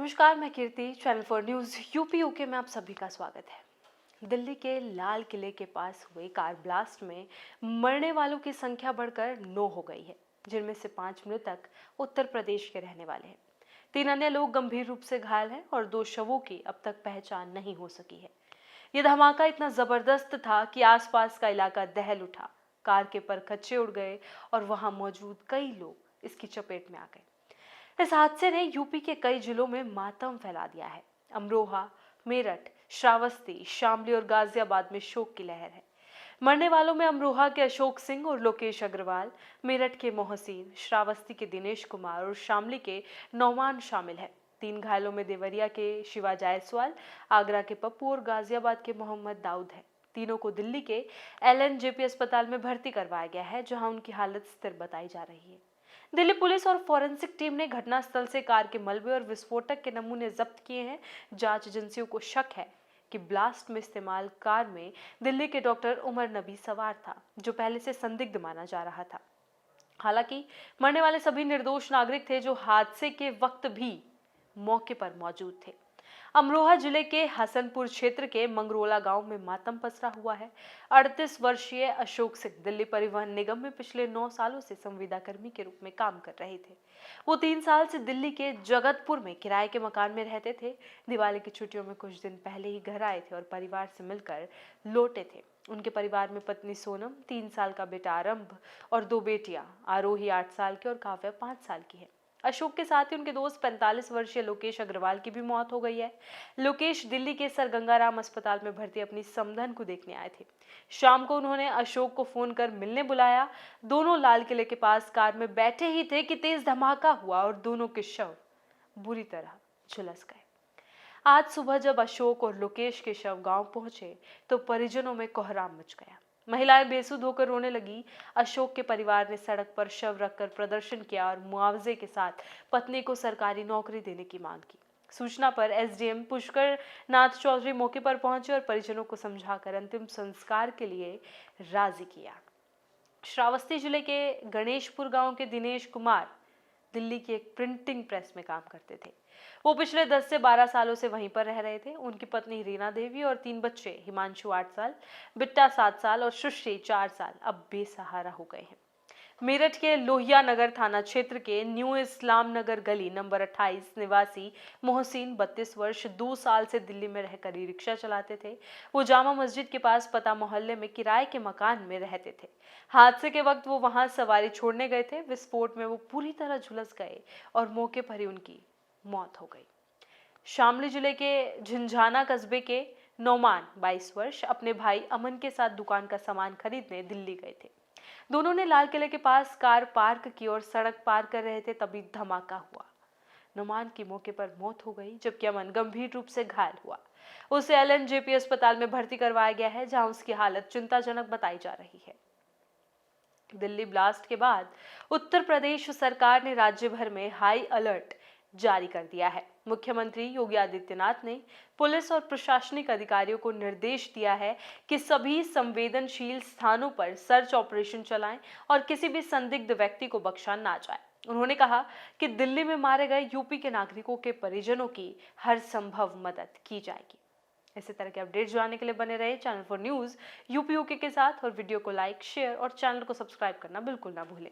नमस्कार, मैं Kirti, channel for news UP UK में आप सभी का स्वागत है। दिल्ली के लाल किले के पास हुए कार ब्लास्ट में मरने वालों की संख्या बढ़कर 9 हो गई है, जिनमें से 5 मृतक उत्तर प्रदेश के रहने वाले हैं। 3 अन्य लोग गंभीर रूप से घायल हैं और 2 शवों की अब तक पहचान नहीं हो सकी है। यह धमाका इतना जबरदस्त था कि आसपास का इलाका दहल उठा, कार के परखच्चे उड़ गए और वहां मौजूद कई लोग इसकी चपेट में आ गए। इस हादसे ने यूपी के कई जिलों में मातम फैला दिया है। अमरोहा, मेरठ, श्रावस्ती, शामली और गाजियाबाद में शोक की लहर है। मरने वालों में अमरोहा के अशोक सिंह और लोकेश अग्रवाल, मेरठ के मोहसिन, श्रावस्ती के दिनेश कुमार और शामली के नौमान शामिल हैं। 3 घायलों में देवरिया के शिवा जायसवाल, आगरा के पप्पू और गाजियाबाद के मोहम्मद दाऊद है। तीनों को दिल्ली के LNJP अस्पताल में भर्ती करवाया गया है, जहां उनकी हालत स्थिर बताई जा रही है। दिल्ली पुलिस और फॉरेंसिक टीम ने घटनास्थल से कार के मलबे और विस्फोटक के नमूने जब्त किए हैं। जांच एजेंसियों को शक है कि ब्लास्ट में इस्तेमाल कार में दिल्ली के डॉक्टर उमर नबी सवार था, जो पहले से संदिग्ध माना जा रहा था। हालांकि मरने वाले सभी निर्दोष नागरिक थे, जो हादसे के वक्त भी मौके पर मौजूद थे। अमरोहा जिले के हसनपुर क्षेत्र के मंगरोला गांव में मातम पसरा हुआ है। 38 वर्षीय अशोक सिंह दिल्ली परिवहन निगम में पिछले 9 सालों से संविदा कर्मी के रूप में काम कर रहे थे। वो 3 साल से दिल्ली के जगतपुर में किराए के मकान में रहते थे। दिवाली की छुट्टियों में कुछ दिन पहले ही घर आए थे और परिवार से मिलकर लौटे थे। उनके परिवार में पत्नी सोनम, 3 साल का बेटा आरंभ और 2 बेटियां, आरोही 8 साल की और काव्या 5 साल की है। अशोक के साथ ही उनके दोस्त 45 वर्षीय लोकेश अग्रवाल की भी मौत हो गई है। लोकेश दिल्ली के सर गंगाराम अस्पताल में भर्ती अपनी समधन को देखने आए थे। शाम को उन्होंने अशोक को फोन कर मिलने बुलाया। दोनों लाल किले के पास कार में बैठे ही थे कि तेज धमाका हुआ और दोनों के शव बुरी तरह झुलस गए। आज सुबह जब अशोक और लोकेश के शव गांव पहुंचे तो परिजनों में कोहराम मच गया। महिलाएं बेसुध होकर रोने लगी। अशोक के परिवार ने सड़क पर शव रखकर प्रदर्शन किया और मुआवजे के साथ पत्नी को सरकारी नौकरी देने की मांग की। सूचना पर SDM पुष्कर नाथ चौधरी मौके पर पहुंचे और परिजनों को समझाकर अंतिम संस्कार के लिए राजी किया। श्रावस्ती जिले के गणेशपुर गांव के दिनेश कुमार दिल्ली की एक प्रिंटिंग प्रेस में काम करते थे। वो पिछले 10 से 12 सालों से वहीं पर रह रहे थे। उनकी पत्नी रीना देवी और 3 बच्चे, हिमांशु 8 साल, बिट्टा 7 साल और सुश्री 4 साल, अब बेसहारा हो गए हैं। मेरठ के लोहिया नगर थाना क्षेत्र के न्यू इस्लाम नगर गली नंबर 28 निवासी मोहसिन 32 वर्ष 2 साल से दिल्ली में रहकर ई रिक्शा चलाते थे। वो जामा मस्जिद के पास पता मोहल्ले में किराए के मकान में रहते थे। हादसे के वक्त वो वहां सवारी छोड़ने गए थे। विस्फोट में वो पूरी तरह झुलस गए और मौके पर ही उनकी मौत हो गई। शामली जिले के झिंझाना कस्बे के नौमान 22 वर्ष अपने भाई अमन के साथ दुकान का सामान खरीदने दिल्ली गए थे। दोनों ने लाल किले के पास कार पार्क की और सड़क पार कर रहे थे, तभी धमाका हुआ। नौमान की मौके पर मौत हो गई, जबकि अमन गंभीर रूप से घायल हुआ। उसे LNJP अस्पताल में भर्ती करवाया गया है, जहां उसकी हालत चिंताजनक बताई जा रही है। दिल्ली ब्लास्ट के बाद उत्तर प्रदेश सरकार ने राज्य भर में हाई अलर्ट जारी कर दिया है। मुख्यमंत्री योगी आदित्यनाथ ने पुलिस और प्रशासनिक अधिकारियों को निर्देश दिया है कि सभी संवेदनशील स्थानों पर सर्च ऑपरेशन चलाएं और किसी भी संदिग्ध व्यक्ति को बख्शा ना जाए। उन्होंने कहा कि दिल्ली में मारे गए यूपी के नागरिकों के परिजनों की हर संभव मदद की जाएगी। इसी तरह के अपडेट्स जानने के लिए बने रहे channel for news UP UK के साथ और वीडियो को लाइक, शेयर और चैनल को सब्सक्राइब करना बिल्कुल ना भूलें।